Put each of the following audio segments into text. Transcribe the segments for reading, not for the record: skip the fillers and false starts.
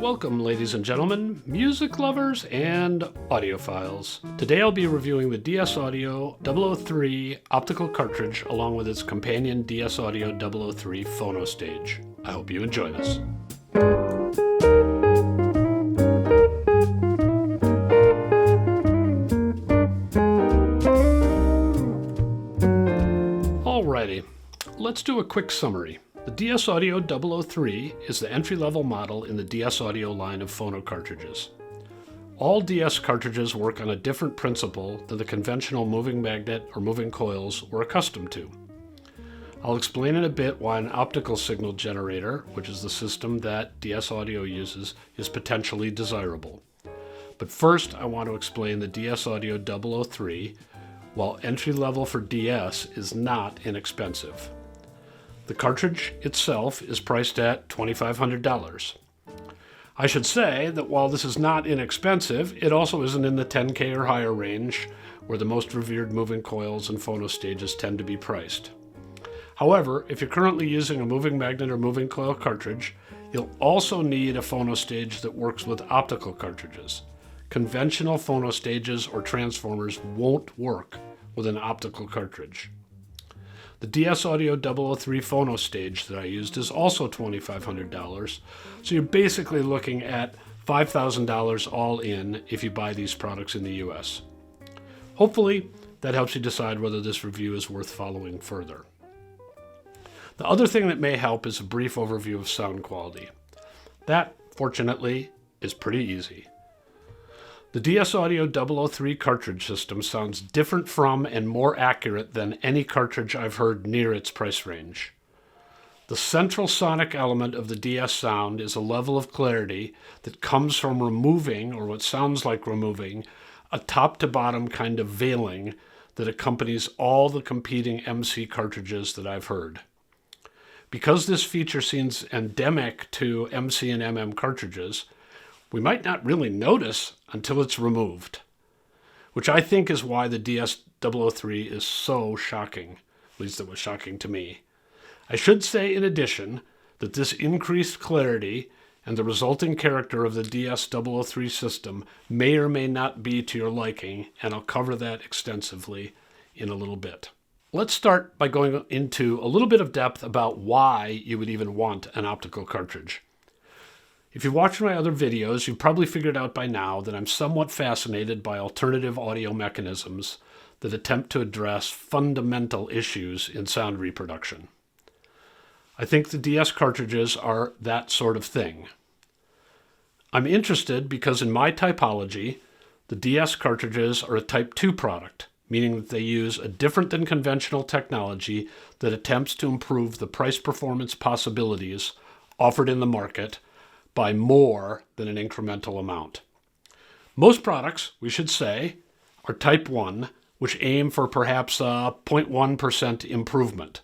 Welcome, ladies and gentlemen, music lovers and audiophiles. Today I'll be reviewing the DS Audio 003 optical cartridge along with its companion DS Audio 003 Phonostage. I hope you enjoy this. Alrighty, let's do a quick summary. The DS Audio 003 is the entry-level model in the DS Audio line of phono cartridges. All DS cartridges work on a different principle than the conventional moving magnet or moving coils we're accustomed to. I'll explain in a bit why an optical signal generator, which is the system that DS Audio uses, is potentially desirable. But first, I want to explain the DS Audio 003, while entry-level for DS is not inexpensive. The cartridge itself is priced at $2,500. I should say that while this is not inexpensive, it also isn't in the $10K or higher range, where the most revered moving coils and phonostages tend to be priced. However, if you're currently using a moving magnet or moving coil cartridge, you'll also need a phonostage that works with optical cartridges. Conventional phonostages or transformers won't work with an optical cartridge. The DS Audio 003 Phonostage that I used is also $2,500, so you're basically looking at $5,000 all in if you buy these products in the US. Hopefully, that helps you decide whether this review is worth following further. The other thing that may help is a brief overview of sound quality. That, fortunately, is pretty easy. The DS Audio 003 cartridge system sounds different from and more accurate than any cartridge I've heard near its price range. The central sonic element of the DS sound is a level of clarity that comes from removing, or what sounds like removing, a top-to-bottom kind of veiling that accompanies all the competing MC cartridges that I've heard. Because this feature seems endemic to MC and MM cartridges, we might not really notice until it's removed, which I think is why the DS 003 is so shocking. At least it was shocking to me. I should say, in addition, that this increased clarity and the resulting character of the DS 003 system may or may not be to your liking, and I'll cover that extensively in a little bit. Let's start by going into a little bit of depth about why you would even want an optical cartridge. If you've watched my other videos, you've probably figured out by now that I'm somewhat fascinated by alternative audio mechanisms that attempt to address fundamental issues in sound reproduction. I think the DS cartridges are that sort of thing. I'm interested because in my typology, the DS cartridges are a Type 2 product, meaning that they use a different than conventional technology that attempts to improve the price-performance possibilities offered in the market by more than an incremental amount. Most products, we should say, are Type 1, which aim for perhaps a 0.1% improvement.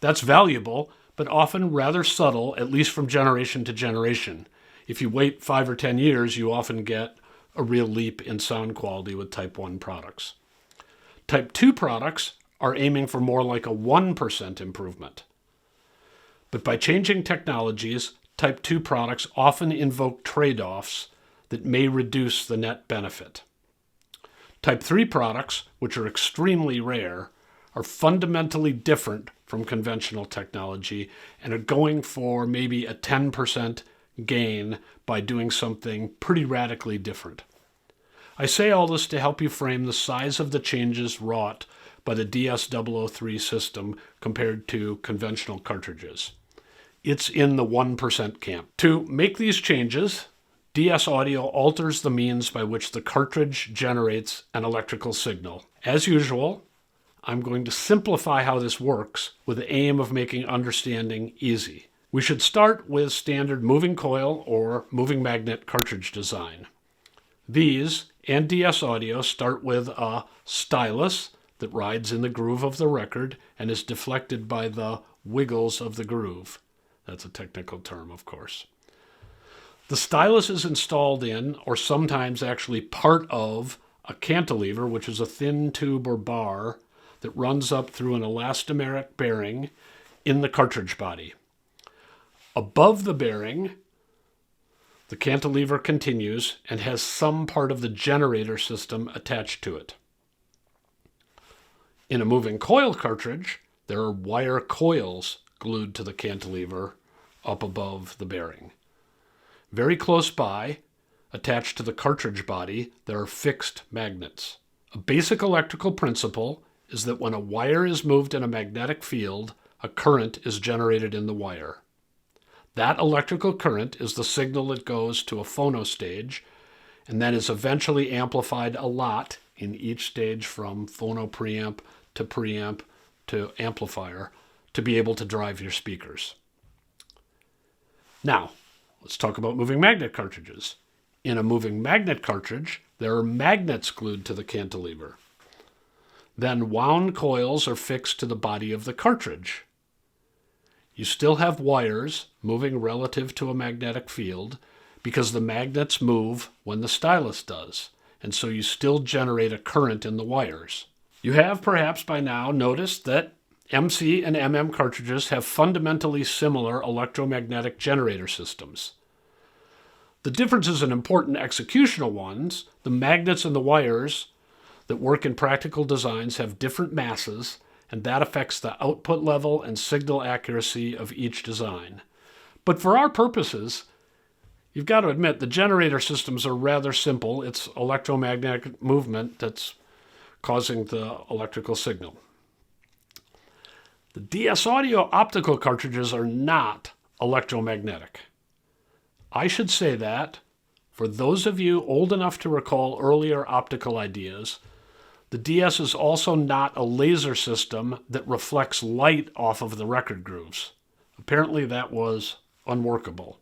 That's valuable, but often rather subtle, at least from generation to generation. If you wait 5 or 10 years, you often get a real leap in sound quality with Type 1 products. Type 2 products are aiming for more like a 1% improvement. But by changing technologies, Type 2 products often invoke trade-offs that may reduce the net benefit. Type 3 products, which are extremely rare, are fundamentally different from conventional technology and are going for maybe a 10% gain by doing something pretty radically different. I say all this to help you frame the size of the changes wrought by the DS 003 system compared to conventional cartridges. It's in the 1% camp. To make these changes, DS Audio alters the means by which the cartridge generates an electrical signal. As usual, I'm going to simplify how this works with the aim of making understanding easy. We should start with standard moving coil or moving magnet cartridge design. These and DS Audio start with a stylus that rides in the groove of the record and is deflected by the wiggles of the groove. That's a technical term, of course. The stylus is installed in, or sometimes actually part of, a cantilever, which is a thin tube or bar that runs up through an elastomeric bearing in the cartridge body. Above the bearing, The cantilever continues and has some part of the generator system attached to it. In a moving coil cartridge, there are wire coils glued to the cantilever up above the bearing. Very close by, attached to the cartridge body, there are fixed magnets. A basic electrical principle is that when a wire is moved in a magnetic field, a current is generated in the wire. That electrical current is the signal that goes to a phonostage and then is eventually amplified a lot in each stage from phono preamp to amplifier to be able to drive your speakers. Now, let's talk about moving magnet cartridges. In a moving magnet cartridge, there are magnets glued to the cantilever. Then wound coils are fixed to the body of the cartridge. You still have wires moving relative to a magnetic field because the magnets move when the stylus does, and so you still generate a current in the wires. You have perhaps by now noticed that MC and MM cartridges have fundamentally similar electromagnetic generator systems. The differences in important executional ones, the magnets and the wires that work in practical designs have different masses, and that affects the output level and signal accuracy of each design. But for our purposes, you've got to admit the generator systems are rather simple. It's electromagnetic movement that's causing the electrical signal. The DS Audio optical cartridges are not electromagnetic. I should say that, for those of you old enough to recall earlier optical ideas, the DS is also not a laser system that reflects light off of the record grooves. Apparently that was unworkable.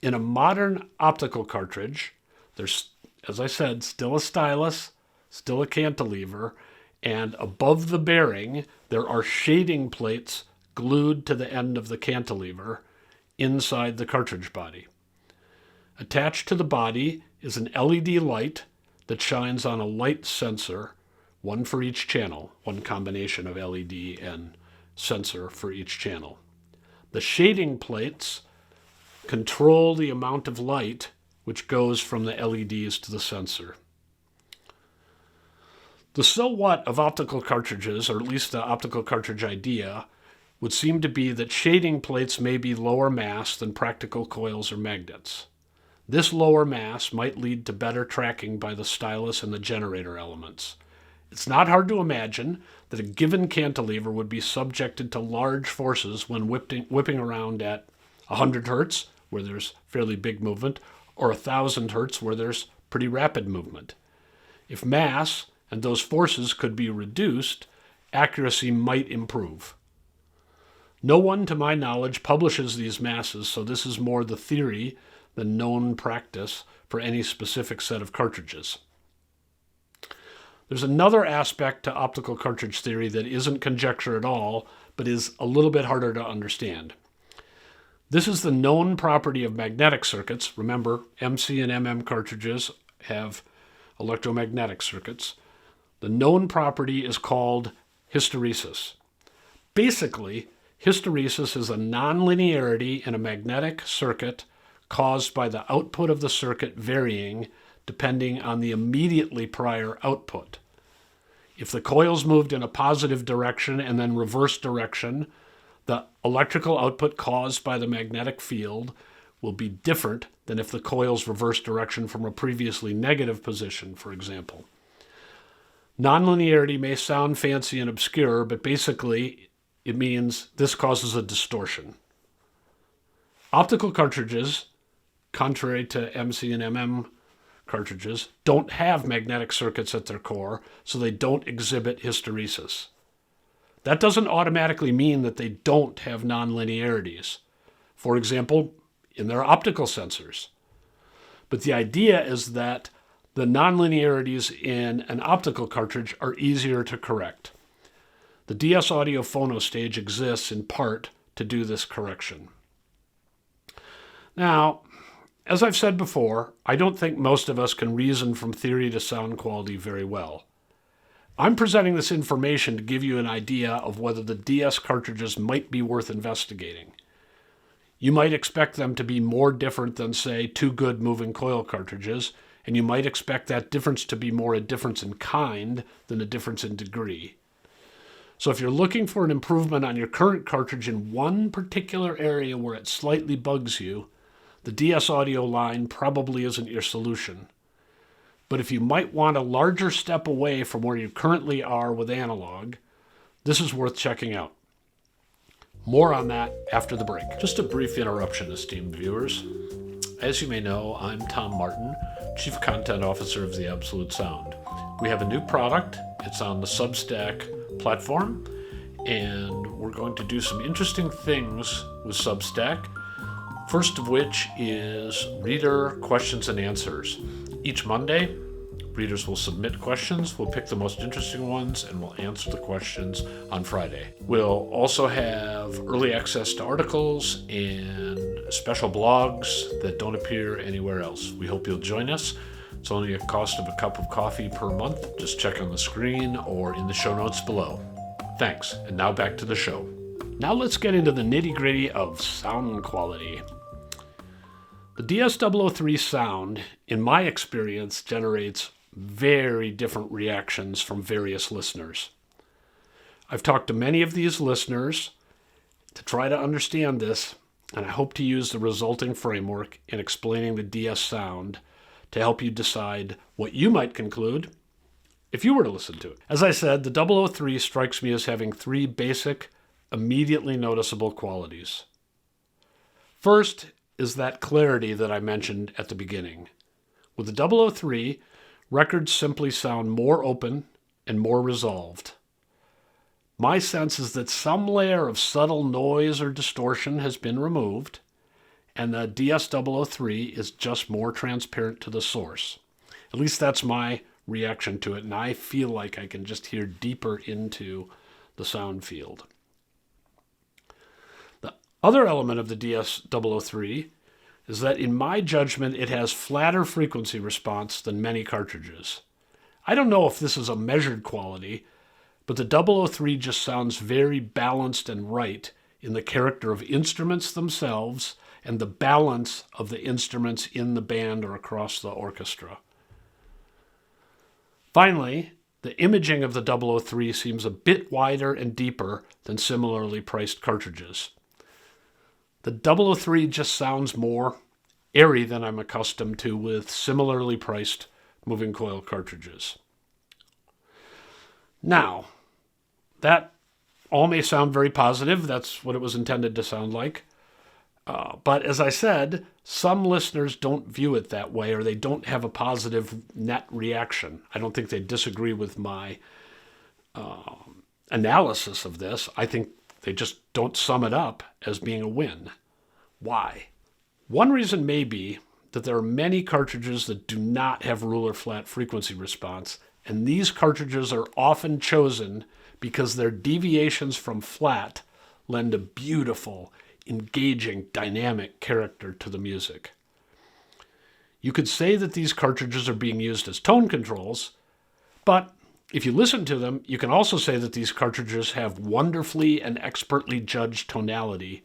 In a modern optical cartridge, there's, as I said, still a stylus, still a cantilever, and above the bearing, there are shading plates glued to the end of the cantilever inside the cartridge body. Attached to the body is an LED light that shines on a light sensor, one for each channel, one combination of LED and sensor for each channel. The shading plates control the amount of light which goes from the LEDs to the sensor. The so what of optical cartridges, or at least the optical cartridge idea, would seem to be that shading plates may be lower mass than practical coils or magnets. This lower mass might lead to better tracking by the stylus and the generator elements. It's not hard to imagine that a given cantilever would be subjected to large forces when whipping around at 100 hertz, where there's fairly big movement, or 1,000 hertz, where there's pretty rapid movement. If mass and those forces could be reduced, accuracy might improve. No one, to my knowledge, publishes these masses, so this is more the theory than known practice for any specific set of cartridges. There's another aspect to optical cartridge theory that isn't conjecture at all, but is a little bit harder to understand. This is the known property of magnetic circuits. Remember, MC and MM cartridges have electromagnetic circuits. The known property is called hysteresis. Basically, hysteresis is a nonlinearity in a magnetic circuit caused by the output of the circuit varying depending on the immediately prior output. If the coils moved in a positive direction and then reverse direction, the electrical output caused by the magnetic field will be different than if the coils reverse direction from a previously negative position, for example. Nonlinearity may sound fancy and obscure, but basically it means this causes a distortion. Optical cartridges, contrary to MC and MM cartridges, don't have magnetic circuits at their core, so they don't exhibit hysteresis. That doesn't automatically mean that they don't have nonlinearities. For example, in their optical sensors. But the idea is that the nonlinearities in an optical cartridge are easier to correct. The DS Audio Phonostage exists in part to do this correction. Now, as I've said before, I don't think most of us can reason from theory to sound quality very well. I'm presenting this information to give you an idea of whether the DS cartridges might be worth investigating. You might expect them to be more different than, say, two good moving coil cartridges, and you might expect that difference to be more a difference in kind than a difference in degree. So if you're looking for an improvement on your current cartridge in one particular area where it slightly bugs you, the DS Audio line probably isn't your solution. But if you might want a larger step away from where you currently are with analog, this is worth checking out. More on that after the break. Just a brief interruption, esteemed viewers. As you may know, I'm Tom Martin, Chief Content Officer of The Absolute Sound. We have a new product. It's on the Substack platform, and we're going to do some interesting things with Substack. First of which is reader questions and answers. Each Monday, readers will submit questions. We'll pick the most interesting ones and we'll answer the questions on Friday. We'll also have early access to articles and special blogs that don't appear anywhere else. We hope you'll join us. It's only a cost of a cup of coffee per month. Just check on the screen or in the show notes below. Thanks, and now back to the show. Now let's get into the nitty-gritty of sound quality. The DS003 sound, in my experience, generates very different reactions from various listeners. I've talked to many of these listeners to try to understand this, and I hope to use the resulting framework in explaining the DS sound to help you decide what you might conclude if you were to listen to it. As I said, the 003 strikes me as having three basic, immediately noticeable qualities. First is that clarity that I mentioned at the beginning. With the 003, records simply sound more open and more resolved. My sense is that some layer of subtle noise or distortion has been removed, and the DS003 is just more transparent to the source. At least that's my reaction to it, and I feel like I can just hear deeper into the sound field. The other element of the DS003 is that, in my judgment, it has flatter frequency response than many cartridges. I don't know if this is a measured quality, but the 003 just sounds very balanced and right in the character of instruments themselves and the balance of the instruments in the band or across the orchestra. Finally, the imaging of the 003 seems a bit wider and deeper than similarly priced cartridges. The 003 just sounds more airy than I'm accustomed to with similarly priced moving coil cartridges. Now, that all may sound very positive. That's what it was intended to sound like. But as I said, some listeners don't view it that way, or they don't have a positive net reaction. I don't think they disagree with my analysis of this. I think they just don't sum it up as being a win. Why? One reason may be that there are many cartridges that do not have ruler flat frequency response, and these cartridges are often chosen because their deviations from flat lend a beautiful, engaging, dynamic character to the music. You could say that these cartridges are being used as tone controls, but if you listen to them, you can also say that these cartridges have wonderfully and expertly judged tonality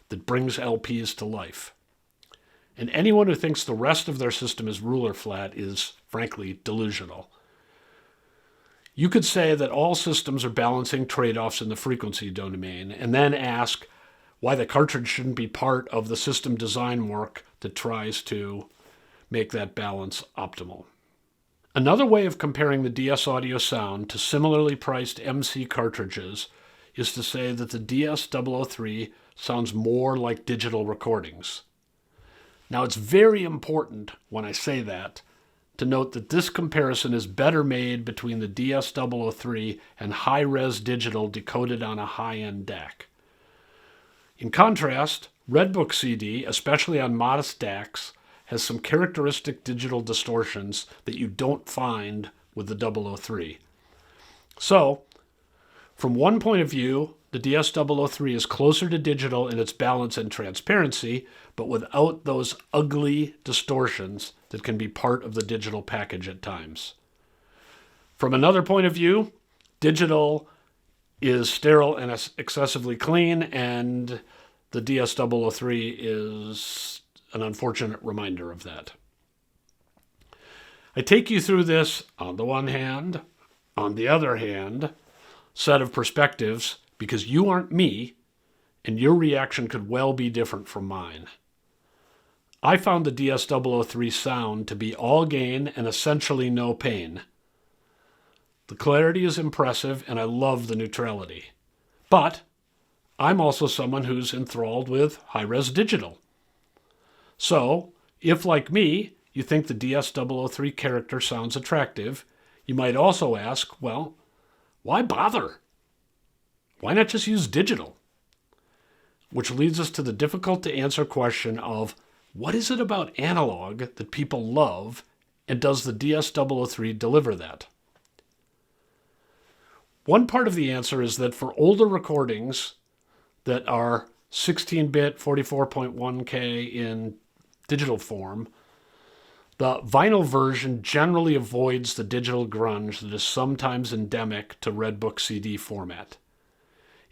that brings LPs to life. And anyone who thinks the rest of their system is ruler flat is, frankly, delusional. You could say that all systems are balancing trade-offs in the frequency domain, and then ask why the cartridge shouldn't be part of the system design work that tries to make that balance optimal. Another way of comparing the DS Audio sound to similarly priced MC cartridges is to say that the DS003 sounds more like digital recordings. Now, it's very important when I say that to note that this comparison is better made between the DS003 and high-res digital decoded on a high-end DAC. In contrast, Redbook CD, especially on modest DACs, has some characteristic digital distortions that you don't find with the 003. So, from one point of view, the DS003 is closer to digital in its balance and transparency, but without those ugly distortions that can be part of the digital package at times. From another point of view, digital is sterile and excessively clean, and the DS003 is an unfortunate reminder of that. I take you through this, on the one hand, on the other hand, set of perspectives because you aren't me, and your reaction could well be different from mine. I found the DS003 sound to be all gain and essentially no pain. The clarity is impressive, and I love the neutrality. But I'm also someone who's enthralled with high-res digital. So, if like me, you think the DS003 character sounds attractive, you might also ask, well, why bother? Why not just use digital? Which leads us to the difficult-to-answer question of, what is it about analog that people love, and does the DS003 deliver that? One part of the answer is that for older recordings that are 16-bit 44.1K in digital form, the vinyl version generally avoids the digital grunge that is sometimes endemic to Redbook CD format.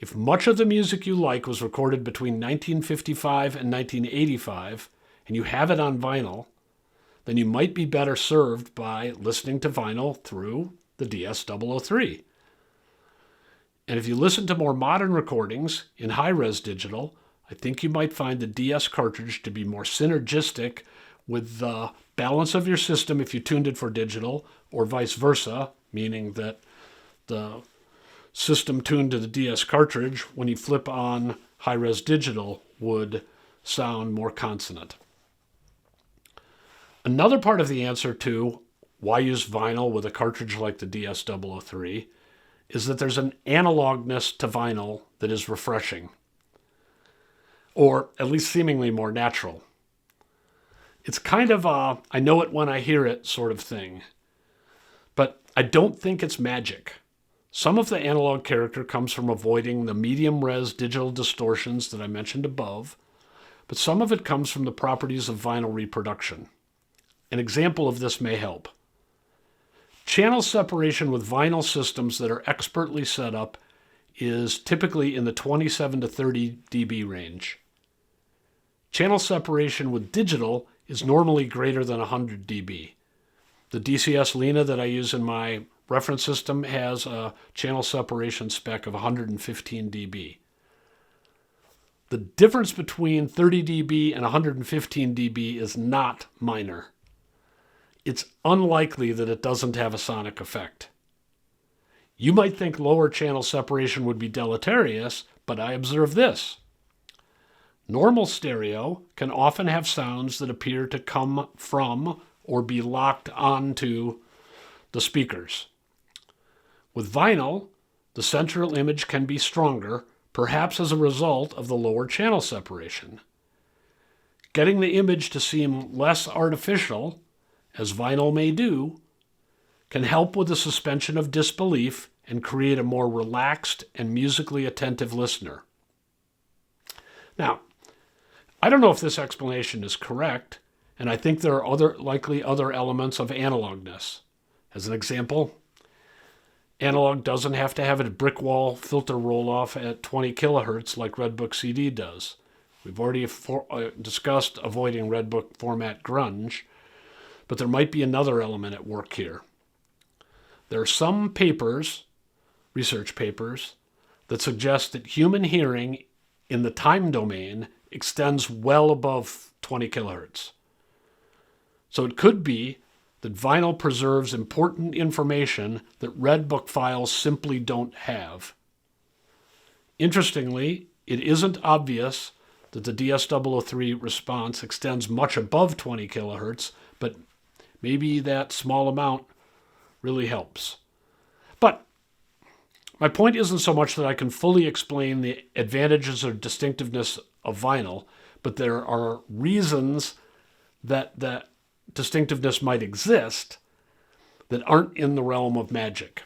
If much of the music you like was recorded between 1955 and 1985, and you have it on vinyl, then you might be better served by listening to vinyl through the DS003. And if you listen to more modern recordings in high-res digital, I think you might find the DS cartridge to be more synergistic with the balance of your system if you tuned it for digital, or vice versa, meaning that the system tuned to the DS cartridge, when you flip on high-res digital, would sound more consonant. Another part of the answer to why use vinyl with a cartridge like the DS003 is that there's an analogness to vinyl that is refreshing, or at least seemingly more natural. It's kind of a I know it when I hear it sort of thing, but I don't think it's magic. Some of the analog character comes from avoiding the medium-res digital distortions that I mentioned above, but some of it comes from the properties of vinyl reproduction. An example of this may help. Channel separation with vinyl systems that are expertly set up is typically in the 27 to 30 dB range. Channel separation with digital is normally greater than 100 dB. The DCS Lena that I use in my reference system has a channel separation spec of 115 dB. The difference between 30 dB and 115 dB is not minor. It's unlikely that it doesn't have a sonic effect. You might think lower channel separation would be deleterious, but I observe this. Normal stereo can often have sounds that appear to come from or be locked onto the speakers. With vinyl, the central image can be stronger, perhaps as a result of the lower channel separation. Getting the image to seem less artificial, as vinyl may do, can help with the suspension of disbelief and create a more relaxed and musically attentive listener. Now, I don't know if this explanation is correct, and I think there are likely other elements of analogness. As an example, analog doesn't have to have a brick wall filter roll-off at 20 kilohertz like Redbook CD does. We've already discussed avoiding Redbook format grunge, but there might be another element at work here. There are some papers, research papers, that suggest that human hearing in the time domain extends well above 20 kilohertz. So it could be that vinyl preserves important information that Redbook files simply don't have. Interestingly, it isn't obvious that the DS003 response extends much above 20 kilohertz, but maybe that small amount really helps. But my point isn't so much that I can fully explain the advantages or distinctiveness of vinyl, but there are reasons that that distinctiveness might exist that aren't in the realm of magic.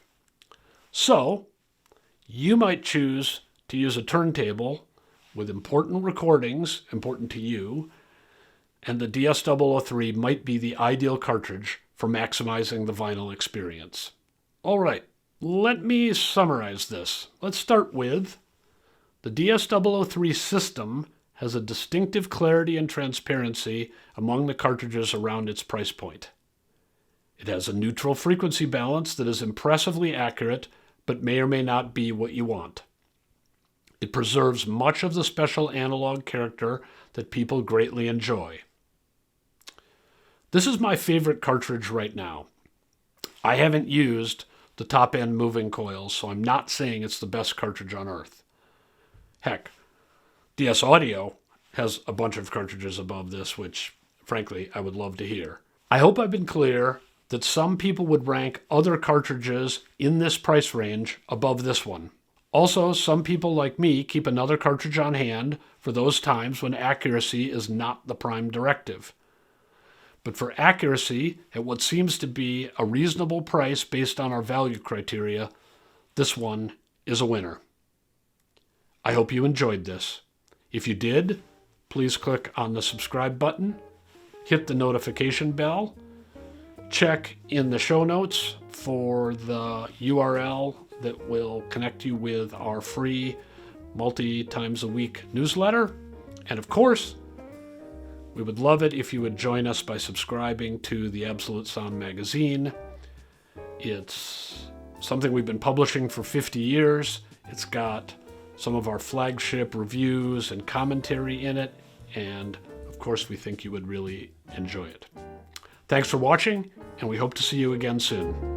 So, you might choose to use a turntable with important recordings, important to you, and the DS003 might be the ideal cartridge for maximizing the vinyl experience. All right, let me summarize this. Let's start with the DS003 system has a distinctive clarity and transparency among the cartridges around its price point. It has a neutral frequency balance that is impressively accurate, but may or may not be what you want. It preserves much of the special analog character that people greatly enjoy. This is my favorite cartridge right now. I haven't used the top-end moving coils, so I'm not saying it's the best cartridge on earth. Heck, DS Audio has a bunch of cartridges above this, which, frankly, I would love to hear. I hope I've been clear that some people would rank other cartridges in this price range above this one. Also, some people like me keep another cartridge on hand for those times when accuracy is not the prime directive. But for accuracy, at what seems to be a reasonable price based on our value criteria, this one is a winner. I hope you enjoyed this. If you did, please click on the subscribe button, hit the notification bell, check in the show notes for the URL that will connect you with our free multi-times-a-week newsletter. And of course, we would love it if you would join us by subscribing to the Absolute Sound magazine. It's something we've been publishing for 50 years. It's got some of our flagship reviews and commentary in it, and of course we think you would really enjoy it. Thanks for watching, and we hope to see you again soon.